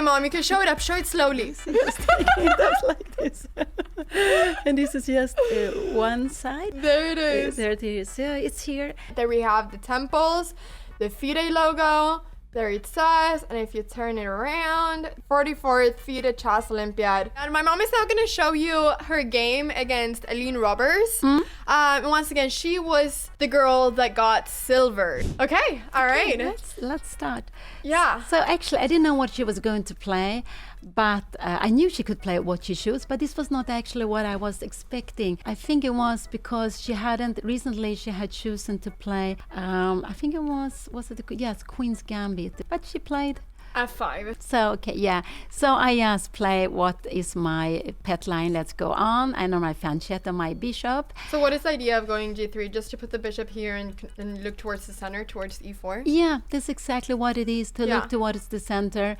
Mom, you can show it up. Show it slowly. Just taking it up like this. And this is just one side. There it is. There it is. So it's here. There we have the temples, the FIDE logo. There it says, and if you turn it around, 44th FIDE Chess Olympiad. And my mom is now going to show you her game against Aline Robbers. And once again, she was the girl that got silver. Okay, all right. Okay, let's start. Yeah. So actually, I didn't know what she was going to play, but I knew she could play what she chose, but this was not actually what I was expecting. I think it was because she had chosen to play, I think it was it, yes, Queen's Gambit, but she played F5. So, okay, yeah. So I just play what is my pet line. Let's go on. I know my fianchetto, my bishop. So what is the idea of going G3? Just to put the bishop here and look towards the center, towards E4? Yeah, that's exactly what it is, to look towards the center.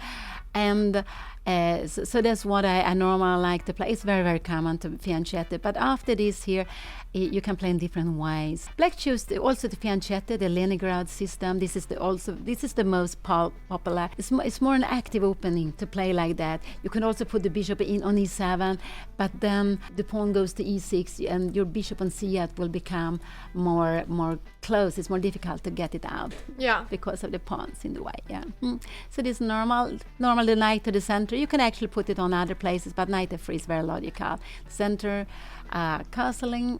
And so that's what I normally like to play. It's very, very common to fianchetto. But after this here, you can play in different ways. Black chose also the fianchetto, the Leningrad system. This is the most popular. It's more an active opening to play like that. You can also put the bishop in on E7, but then the pawn goes to E6, and your bishop on C8 will become more close. It's more difficult to get it out. Yeah. Because of the pawns in the way. Yeah. So this normal the knight to the center. You can actually put it on other places, but knight f3 is very logical. Center, castling.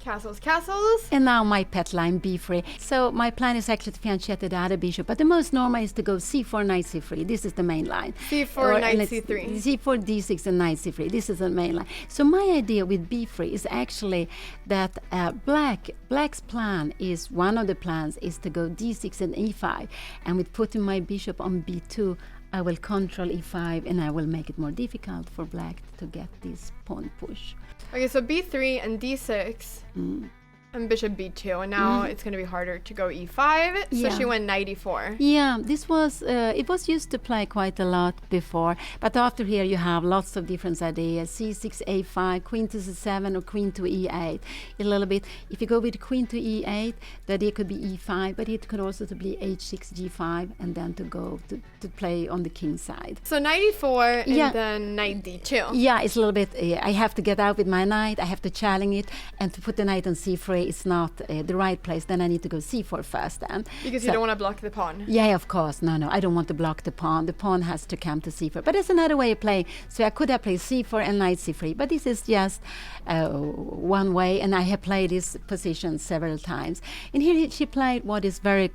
Castles. And now my pet line b3. So my plan is actually to fianchetto the other bishop, but the most normal is to go c4, knight c3. This is the main line. C4, knight c3. c4, d6, and knight c3. This is the main line. So my idea with b3 is actually that black's plan is, one of the plans is to go d6 and e5, and with putting my bishop on b2, I will control e5, and I will make it more difficult for black to get this pawn push. Okay, so b3 and d6 and bishop b2, and now it's going to be harder to go e5. So she went knight e4. Yeah, this was it was used to play quite a lot before, but after here you have lots of different ideas: c6, a5, queen to c7, or queen to e8. A little bit. If you go with queen to e8, the idea could be e5, but it could also to be h6, g5, and then to go to play on the king side. So knight e4 and then knight d2. Yeah, it's a little bit. I have to get out with my knight. I have to challenge it, and to put the knight on c3 is not the right place. Then I need to go c4 first. Then because you don't want to block the pawn. Yeah, of course. No, I don't want to block the pawn. The pawn has to come to c4. But there's another way of playing. So I could have played c4 and knight c3. But this is just one way, and I have played this position several times. And here she played what is very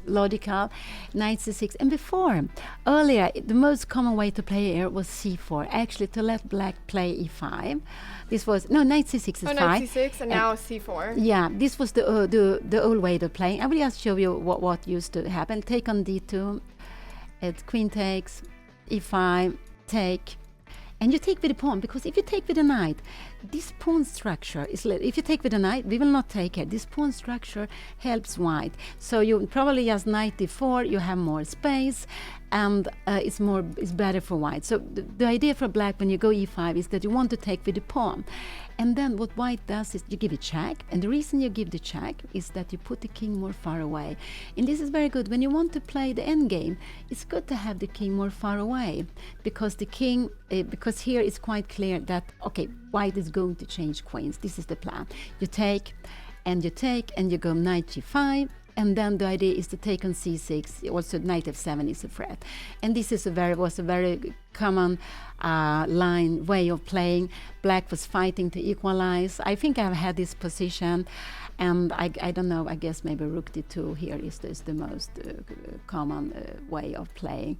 logical, knight c6. And before, earlier, the most common way to play here was c4. Actually, to let black play e5. This was knight c6 is fine. Knight c6 and now c4. Yeah, this was the old way of playing. I will just show you what used to happen. Take on d2, queen takes, e5, take, and you take with the pawn, because if you take with the knight, this pawn structure is, if you take with the knight, we will not take it. This pawn structure helps white. So you probably just knight d4, you have more space, and it's better for white. So the idea for black when you go e5 is that you want to take with the pawn. And then what white does is you give a check, and the reason you give the check is that you put the king more far away. And this is very good. When you want to play the endgame, it's good to have the king more far away, because the king, because here it's quite clear that, okay, white is going to change queens. This is the plan. You take, and you go knight g5, and then the idea is to take on c6. Also, knight f7 is a threat, and this is was a very common way of playing. Black was fighting to equalize. I think I've had this position, and I don't know. I guess maybe rook d2 here is the most common way of playing.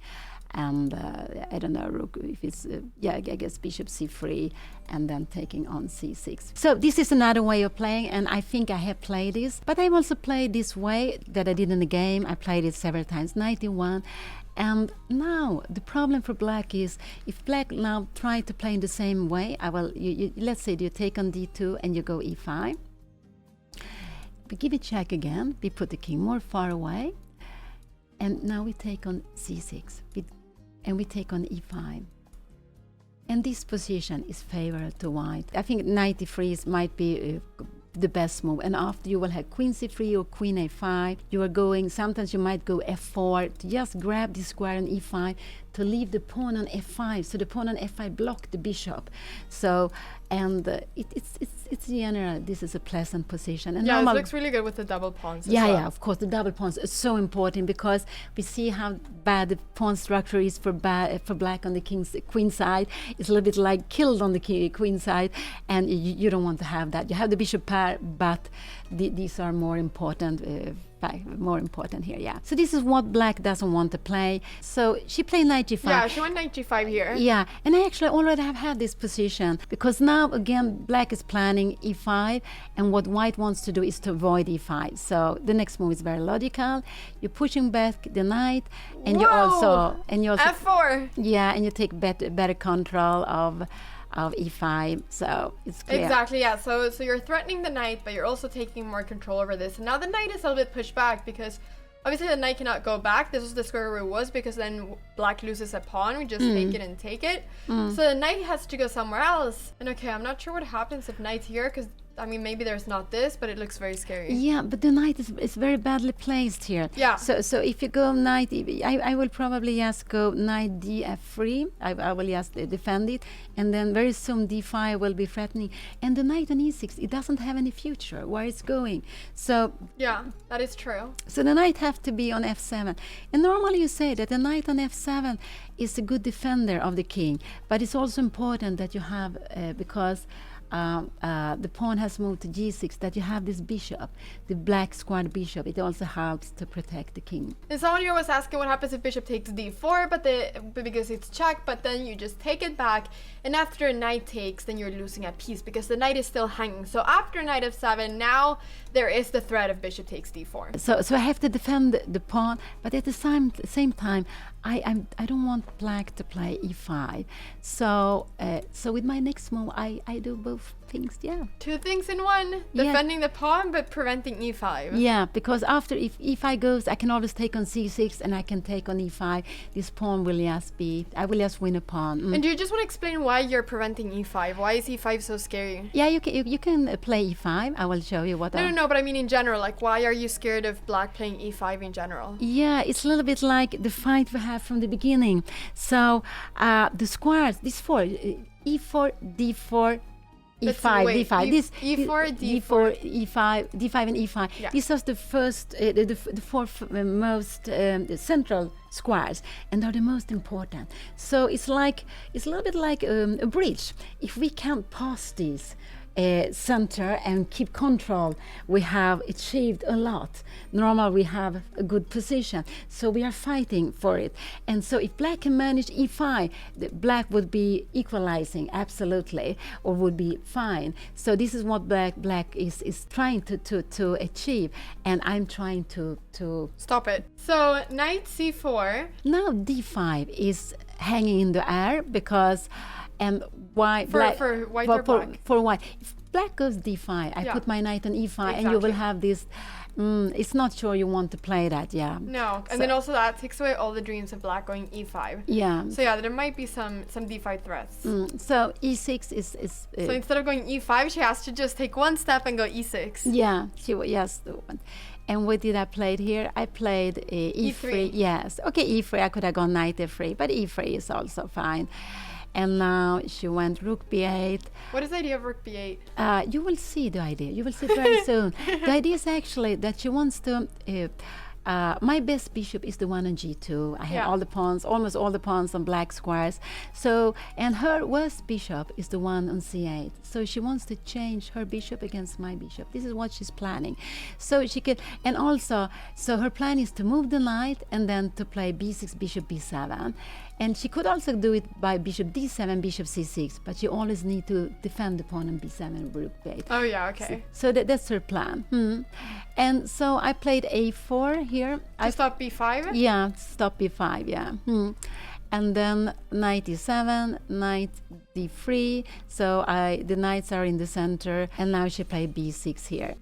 And I don't know, rook, if it's, I guess bishop c3, and then taking on c6. So this is another way of playing, and I think I have played this. But I've also played this way that I did in the game. I played it several times, knight e1. And now the problem for black is, if black now try to play in the same way, let's say you take on d2 and you go e5. We give it check again. We put the king more far away. And now we take on c6. And we take on e5. And this position is favorable to white. I think knight e3 might be the best move. And after you will have queen c3 or queen a5. You are going, sometimes you might go f4 to just grab the square on e5 to leave the pawn on f5, so the pawn on f5 blocked the bishop. So, and it's general. This is a pleasant position. And yeah, it looks really good with the double pawns. Yeah, yeah, of course, the double pawns is so important because we see how bad the pawn structure is for black on the queen side. It's a little bit like killed on the queen side, and you don't want to have that. You have the bishop pair, but these are more important. More important here, yeah. So this is what black doesn't want to play. So she played knight g5. Yeah, she went knight g5 here. Yeah, and I actually already have had this position because now again black is planning e5, and what white wants to do is to avoid e5. So the next move is very logical. You're pushing back the knight, and you also f4. Yeah, and you take better control of e5, so it's clear. Exactly, yeah. So you're threatening the knight, but you're also taking more control over this. And now the knight is a little bit pushed back because obviously the knight cannot go back. This is the square where it was because then black loses a pawn. We just take it and take it. So the knight has to go somewhere else. And okay, I'm not sure what happens if knight's here because I mean, maybe there's not this, but it looks very scary. Yeah, but the knight is very badly placed here. Yeah. So if you go knight, I will probably just go knight df3. I will just defend it, and then very soon d5 will be threatening. And the knight on e6, it doesn't have any future where it's going. So yeah, that is true. So the knight have to be on f7. And normally you say that the knight on f7 is a good defender of the king, but it's also important that you have because the pawn has moved to g6, that you have this bishop, the black squared bishop. It also helps to protect the king. And someone here was asking what happens if bishop takes d4, because it's checked, but then you just take it back, and after a knight takes, then you're losing a piece because the knight is still hanging. So after knight f7, now there is the threat of bishop takes d4. So I have to defend the pawn, but at the same time, I don't want black to play e5. So with my next move, I do both things. Yeah. Two things in one: defending the pawn but preventing e5. Yeah, because after if e5 goes, I can always take on c6 and I can take on e5. This pawn will I will just win a pawn. And do you just want to explain why you're preventing e5? Why is e5 so scary? Yeah, you can play e5. I will show you what. No, but I mean in general, like why are you scared of black playing e5 in general? Yeah, it's a little bit like the fight we have from the beginning. So the squares, these four, e4, d4, e5, d5. This e4, d4, e5, d5, and e5. Yeah. These are the first, the four most central squares, and they're the most important. So it's a little bit like a bridge. If we can't pass these center and keep control, we have achieved a lot. Normally we have a good position, so we are fighting for it. And so if black can manage e5, black would be equalizing absolutely, or would be fine. So this is what black is trying to achieve, and I'm trying to stop it. So knight c4. Now d5 is hanging in the air because why for white or black? For white. If black goes d5, I put my knight on e5, exactly. And you will have this. It's not sure you want to play that, yeah. No, and then also that takes away all the dreams of black going e5. Yeah. So yeah, there might be some d5 threats. So e6 is. So instead of going e5, she has to just take one step and go e6. Yeah, yes. And what did I play here? I played e3. Yes. Okay, e3. I could have gone knight f3, but e3 is also fine. And now she went rook b8. What is the idea of rook b8? You will see the idea. You will see it very soon. The idea is actually that she wants to. My best bishop is the one on g2. I have all the pawns, almost all the pawns on black squares. So, and her worst bishop is the one on c8. So she wants to change her bishop against my bishop. This is what she's planning. So she can, and also, so her plan is to move the knight and then to play b6, bishop b7. And she could also do it by bishop d7, bishop c6, but she always need to defend the pawn on b7, rook b8. Oh yeah, okay. So that's her plan. And so I played a4 here. To stop b5? Yeah, stop b5, yeah. And then knight e7, knight d3. So the knights are in the center, and now she played b6 here.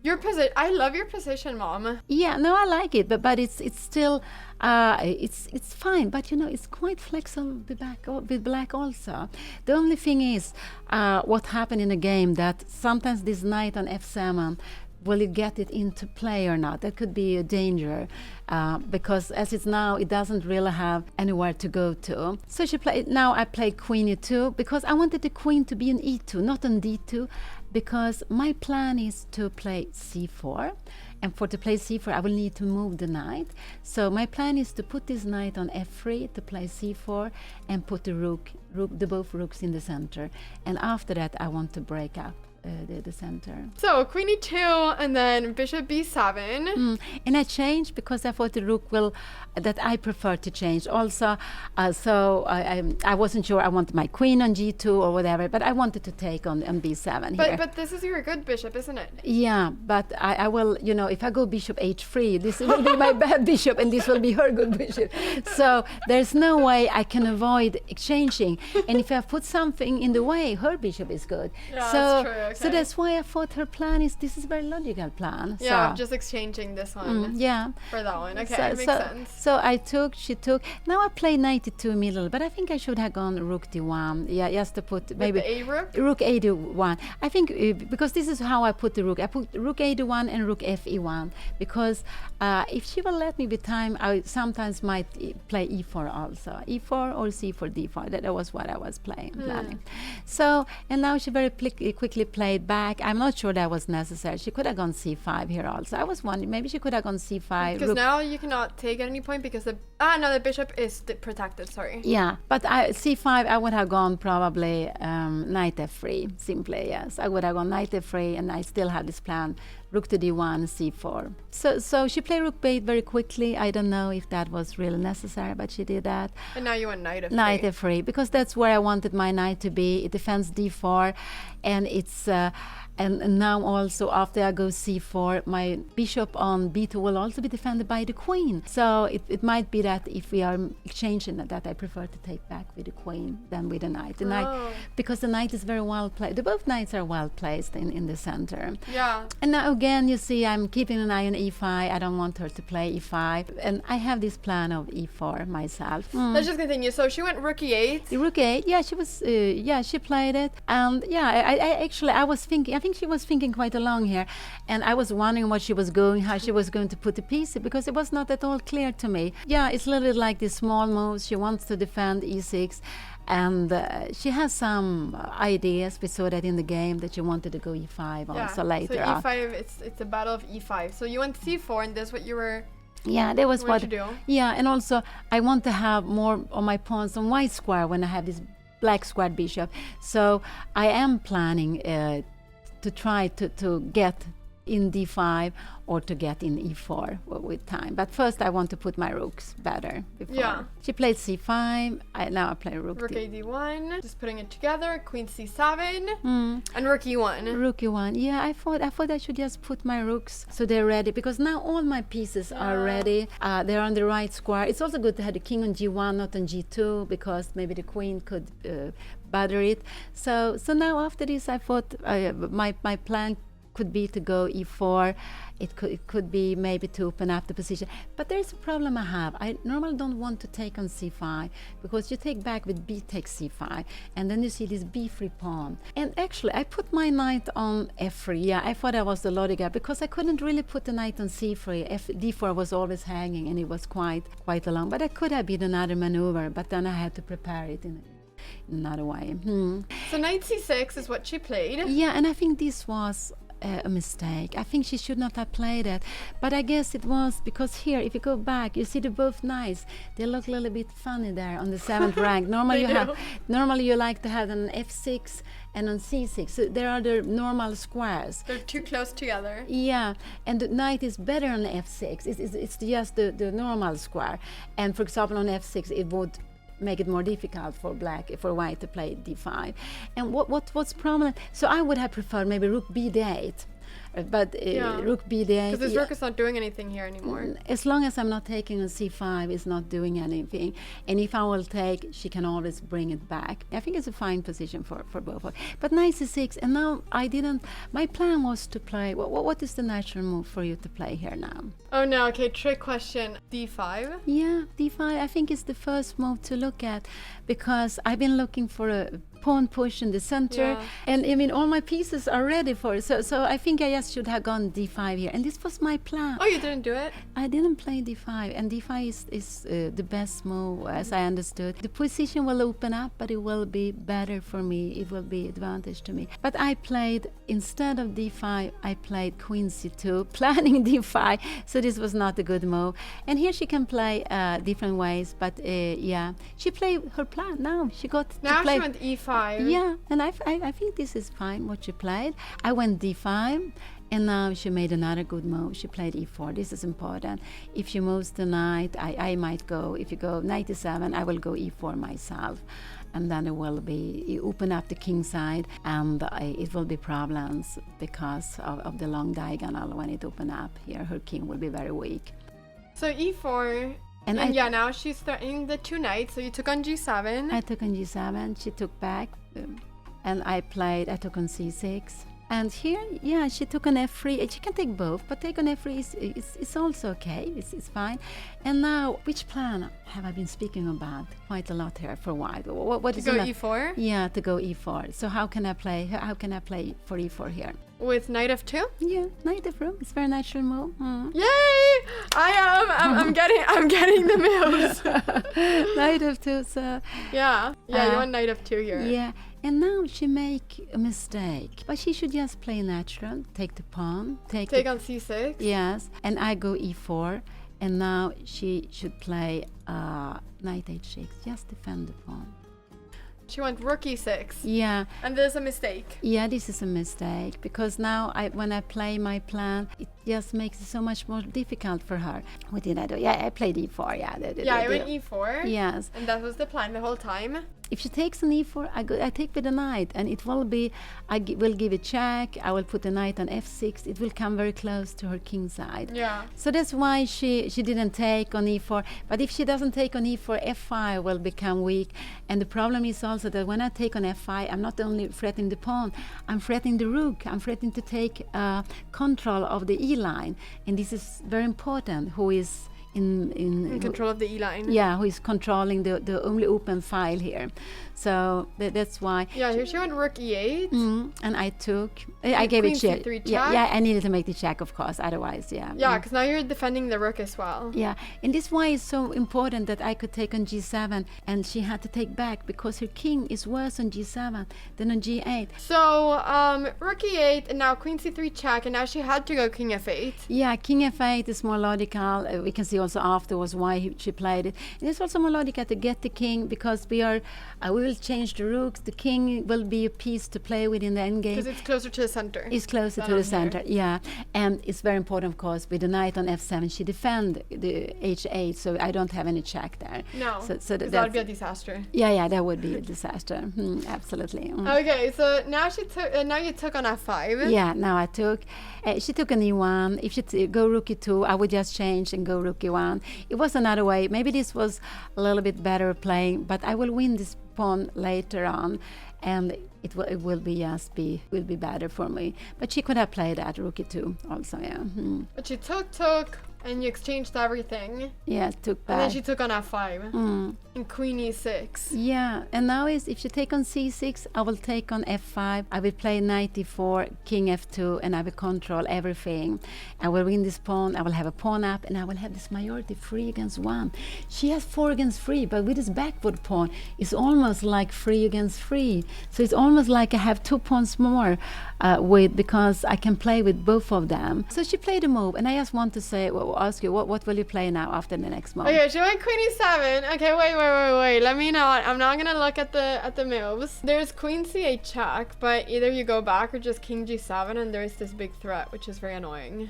I love your position, Mom. Yeah, no, I like it, but it's still it's fine. But it's quite flexible with black also. The only thing is what happened in the game that sometimes this knight on f7 will you get it into play or not? That could be a danger because as it's now, it doesn't really have anywhere to go to. So she played. Now I play queen e2 because I wanted the queen to be in e2, not on d2, because my plan is to play c4. And to play c4, I will need to move the knight. So my plan is to put this knight on f3 to play c4 and put the both rooks in the center. And after that, I want to break up the center. So queen e2 and then bishop b7. And I changed because I thought the rook that I prefer to change. Also, so I wasn't sure I wanted my queen on g2 or whatever, but I wanted to take on b7 here. But this is your good bishop, isn't it? Yeah, but I will, if I go bishop h3, this will be my bad bishop and this will be her good bishop. So there's no way I can avoid exchanging. And if I put something in the way, her bishop is good. Yeah, so, that's true. Okay. So that's why I thought her plan this is a very logical plan. Yeah, so, just exchanging this one. Yeah. For that one. Okay, so, makes sense. So she took. Now I play knight e2 middle, but I think I should have gone rook d1. Yeah, just to put maybe With the a rook? Rook a1. I think because this is how I put the rook. I put rook a1 and rook fe1 because if she will let me with time, I sometimes might play e4 also. e4 or c4 d4. That was what I was planning. So, and now she very quickly played back. I'm not sure that was necessary. She could have gone c5 here also. I was wondering, maybe she could have gone c5. Because now you cannot take at any point because the bishop is protected, sorry. Yeah, but c5, I would have gone probably knight f3, simply, yes. I would have gone knight f3 and I still have this plan, rook to d1, c4. So she played rook b8 very quickly. I don't know if that was really necessary, but she did that. And now you want knight f3. Knight f3, because that's where I wanted my knight to be. It defends d4, and it's and now also after I go c4, my bishop on b2 will also be defended by the queen. So it might be that if we are exchanging that I prefer to take back with the queen than with the knight. The knight, because the knight is very well placed. Both knights are well placed in the center. Yeah. And now again, you see, I'm keeping an eye on e5. I don't want her to play e5, and I have this plan of e4 myself. Let's just continue. So she went rook e8. Rook e8. Yeah, she was. She played it, and I was thinking. I think she was thinking quite along here, and I was wondering how she was going to put the piece, because it was not at all clear to me. Yeah, it's a little bit like these small moves. She wants to defend e6. And she has some ideas. We saw that in the game that she wanted to go e5 also later. So e5, it's a battle of e5. So you went c4, and that's what you were. Yeah, that was what. You do. Yeah, and also I want to have more of my pawns on white square when I have this black squared bishop. So I am planning to try to get in d5 or to get in e4 with time. But first I want to put my rooks better before. Yeah. She played c5. Now I play rook a d1. Just putting it together. Queen c7. And rook e1. Rook e1. Yeah, I thought I should just put my rooks so they're ready, because now all my pieces are ready. They're on the right square. It's also good to have the king on g1, not on g2, because maybe the queen could bother it. So now after this, I thought my plan could be to go e4. It could be maybe to open up the position. But there's a problem I have. I normally don't want to take on c5, because you take back with b takes c5, and then you see this b3 pawn. And actually, I put my knight on f3. Yeah, I thought I was the logical, because I couldn't really put the knight on c3. d4 was always hanging, and it was quite along. But it could have been another maneuver, but then I had to prepare it in another way. So knight c6 is what she played. Yeah, and I think this was a mistake. I think she should not have played it, but I guess it was because here, if you go back, you see the both knights. They look a little bit funny there on the 7th rank. Normally you like to have an f6 and on c6. So there are the normal squares. They're too close together. Yeah, and the knight is better on f6. It's just the normal square. And for example, on f6, it would make it more difficult for white to play d5. And what's prominent? So I would have preferred maybe rook b8, but rook b8. Because this rook is not doing anything here anymore. As long as I'm not taking on c5, it's not doing anything. And if I will take, she can always bring it back. I think it's a fine position for both. But knight c6, and now my plan was to play, what is the natural move for you to play here now? Oh no, okay, trick question. d5? Yeah, d5, I think is the first move to look at, because I've been looking for a pawn push in the center. Yeah. And I mean, all my pieces are ready for it. So I think I just should have gone d5 here. And this was my plan. Oh, you didn't do it? I didn't play d5, and d5 is the best move, as I understood. The position will open up, but it will be better for me. It will be advantage to me. But I played, instead of d5, I played queen c2, planning d5. So this was not a good move. And here she can play different ways, but yeah, she played her plan. Now she got Now to play. she went e5. Yeah, and I think this is fine what she played. I went d5, and now she made another good move. She played e4. This is important. If she moves the knight, I might go. If you go knight e7, I will go e4 myself. And then it will be, you open up the king side, and it will be problems because of the long diagonal when it open up here. Her king will be very weak. So e4. And yeah, now she's threatening the 2 knights. So you took on g7. I took on g7. She took back. And I took on c6. And here, yeah, she took on f3. She can take both, but take on f3 is also okay. It's fine. And now, which plan have I been speaking about quite a lot here for a while? What is to go e4? Yeah, to go e4. So how can I play? How can I play for e4 here? With knight f2? Yeah, knight f2. It's a very natural move. Yay! I'm getting the moves. Knight f2. So yeah, you want knight f2 here. Yeah. And now she make a mistake, but she should just play natural, take the pawn, take on c6. Yes, and I go e4, and now she should play knight h6, just defend the pawn. She went rook e6. Yeah. And there's a mistake. Yeah, this is a mistake, because now when I play my plan, it just makes it so much more difficult for her. What did I do? Yeah, I played e4, yeah. I went e4. Yes. And that was the plan the whole time. If she takes an e4, I take with the knight, and it will be, will give a check, I will put the knight on f6, it will come very close to her king side. Yeah. So that's why she didn't take on e4. But if she doesn't take on e4, f5 will become weak. And the problem is also that when I take on f5, I'm not only threatening the pawn, I'm threatening the rook, I'm threatening to take control of the e line. And this is very important, who is in control of the E line. Yeah, who is controlling the only open file here. So that's why. Yeah, here she went rook e8. And I gave it check. C3 check. Yeah, I needed to make the check, of course. Otherwise, yeah. Yeah, because now you're defending the rook as well. Yeah, and this is why it's so important that I could take on g7, and she had to take back because her king is worse on g7 than on g8. So rook e8, and now queen c3 check, and now she had to go king f8. Yeah, king f8 is more logical. We can see also afterwards why she played it. And it's also more logical to get the king, because we will change the rooks. The king will be a piece to play with in the endgame. Because it's closer to the center. It's closer to the center, yeah. And it's very important, of course, with the knight on f7, she defend the h8, so I don't have any check there. No, so that would be a disaster. Yeah, that would be a disaster. Absolutely. Okay, so now now you took on f5. Yeah, now I took. She took an e1. If she go rook e2, I would just change and go rook e1. It was another way. Maybe this was a little bit better playing, but I will win this pawn later on, and it will be better for me. But she could have played that rook e2 also, yeah. But she took, and you exchanged everything. Yeah, took back. And then she took on f5 and queen e6. Yeah, and now if she take on c6, I will take on f5. I will play knight e4, king f2, and I will control everything. I will win this pawn. I will have a pawn up, and I will have this majority 3 against 1. She has 4 against 3, but with this backward pawn, it's almost like 3 against 3. So it's almost like I have 2 pawns more because I can play with both of them. So she played a move, and I just want to say, ask you, what will you play now after the next move? Okay, she went queen e7. Okay, wait. Let me know. I'm not gonna look at the moves. There's queen c8 check, but either you go back or just king g7, and there's this big threat, which is very annoying.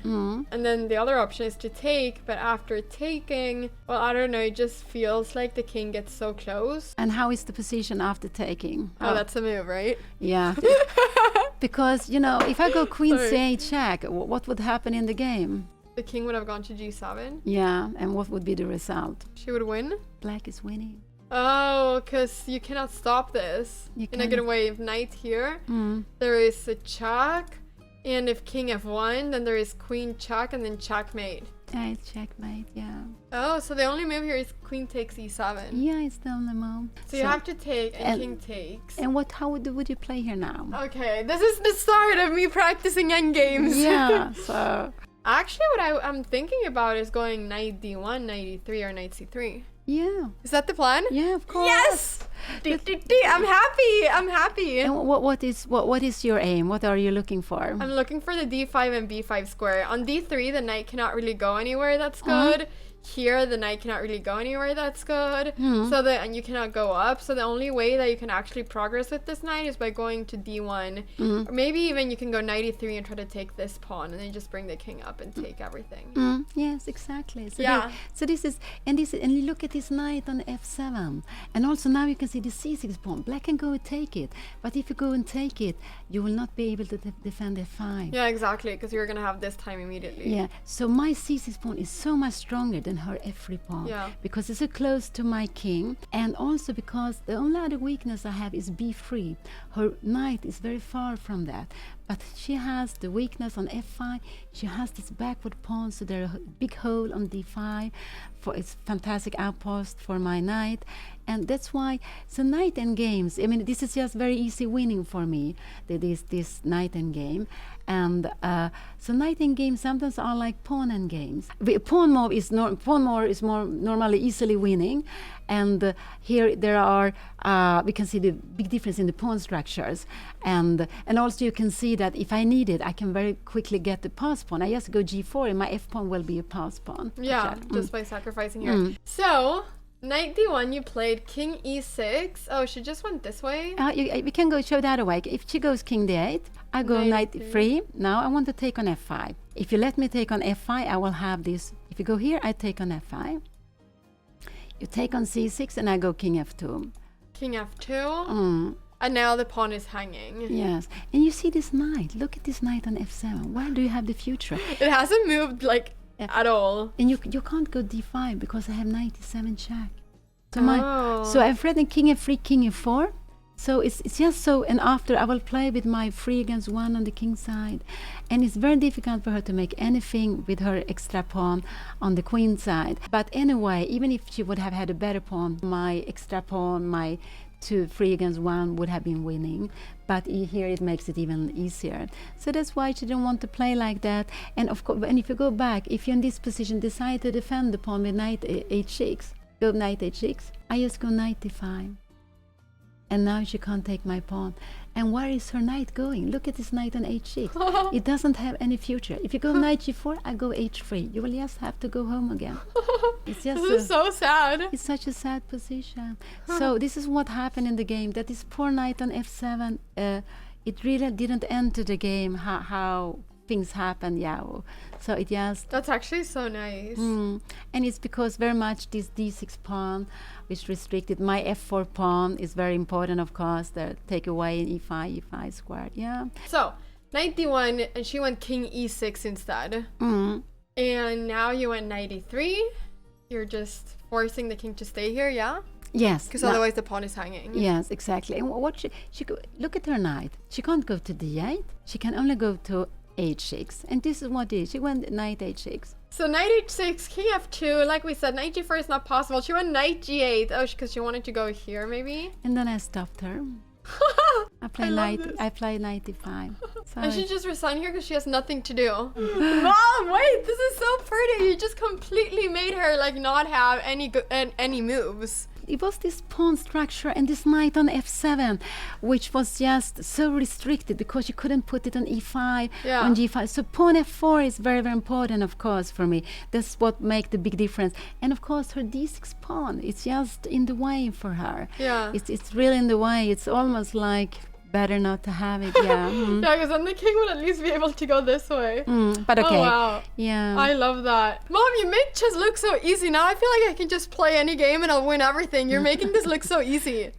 And then the other option is to take, but after taking, well, I don't know, it just feels like the king gets so close. And how is the position after taking? Oh, that's a move, right? Yeah. Because, if I go queen c8 check, what would happen in the game? The king would have gone to g7. Yeah, and what would be the result? She would win. Black is winning. Oh, because you cannot stop this. You in a good way. If knight here, there is a check. And if king f1, then there is queen check and then checkmate. Yeah, it's checkmate, yeah. Oh, so the only move here is queen takes e7. Yeah, it's the only move. So you have to take and king takes. And how would you play here now? Okay, this is the start of me practicing endgames. Yeah, so... Actually, what I'm thinking about is going knight d1, knight e3, or knight c3. Yeah. Is that the plan? Yeah, of course. Yes! I'm happy. I'm happy. And what is your aim? What are you looking for? I'm looking for the d5 and b5 square. On d3, the knight cannot really go anywhere. That's good. Here, the knight cannot really go anywhere. That's good. And you cannot go up. So the only way that you can actually progress with this knight is by going to d1. Or maybe even you can go knight e3 and try to take this pawn, and then just bring the king up and take everything. Yes, exactly. So yeah. This is and you look at this knight on f7, and also now you can see the c6 pawn. Black can go and take it, but if you go and take it, you will not be able to defend f5. Yeah, exactly, because you're gonna have this time immediately. Yeah. So my c6 pawn is so much stronger than her f3 pawn, because it's so close to my king, and also because the only other weakness I have is b3. Her knight is very far from that, but she has the weakness on f5. She has this backward pawn, so there's a big hole on d5 for its fantastic outpost for my knight, and that's why. So knight and games, I mean, this is just very easy winning for me, this knight and game. And so knight and game sometimes are like pawn and games. Pawn move is more normally easily winning, and here there are we can see the big difference in the pawn structures, and also you can see that if I need it, I can very quickly get the pass pawn. I just go g4, and my f pawn will be a pass pawn. Yeah, just by sacrificing here. So knight d1, you played king e6. Oh, she just went this way? We can go show the other way. If she goes king d8, I go knight e3. Now I want to take on f5. If you let me take on f5, I will have this. If you go here, I take on f5. You take on c6, and I go king f2. King f2? And now the pawn is hanging. Yes. And you see this knight. Look at this knight on f7. Where do you have the future? It hasn't moved, like, at all. And you can't go d5 because I have knight e7 check. So I'm threatening king f3, king f4. So it's just so, and after I will play with my 3 against 1 on the king side, and it's very difficult for her to make anything with her extra pawn on the queen side. But anyway, even if she would have had a better pawn, my extra pawn, my 3 against 1 would have been winning, but here it makes it even easier. So that's why she didn't want to play like that. And of course, and if you go back, if you're in this position, decide to defend the pawn with knight h6, go knight h6, I just go knight d5. And now she can't take my pawn. And where is her knight going? Look at this knight on h6. It doesn't have any future. If you go knight g4, I go h3. You will just have to go home again. It's just this is so sad. It's such a sad position. So this is what happened in the game. That this poor knight on f7, it really didn't enter the game how things happen. So it just... That's actually so nice. And it's because very much this d6 pawn, which restricted my f4 pawn, is very important, of course. The take away in e5 squared. Yeah. So knight d1, and she went king e6 instead. And now you went knight e3. You're just forcing the king to stay here, yeah? Yes. Because otherwise the pawn is hanging. Yes, exactly. And what she look at her knight. She can't go to d8. She can only go to h6, and this is what it is. She went knight h6. So knight h6, king f2. Like we said, knight g4 is not possible. She went knight g8. Oh, because she wanted to go here, maybe. And then I stopped her. I play knight e5. And she just resigned here because she has nothing to do. Mom, wait! This is so pretty. You just completely made her like not have any moves. It was this pawn structure and this knight on f7, which was just so restricted because you couldn't put it on e5, on g5. So pawn f4 is very, very important, of course, for me. That's what makes the big difference. And of course, her d6 pawn, it's just in the way for her. Yeah. It's really in the way. It's almost like better not to have it. Yeah. Yeah, because then the king would at least be able to go this way. But okay. Oh, wow. Yeah. I love that. Mom, you make chess look so easy. Now I feel like I can just play any game and I'll win everything. You're making this look so easy.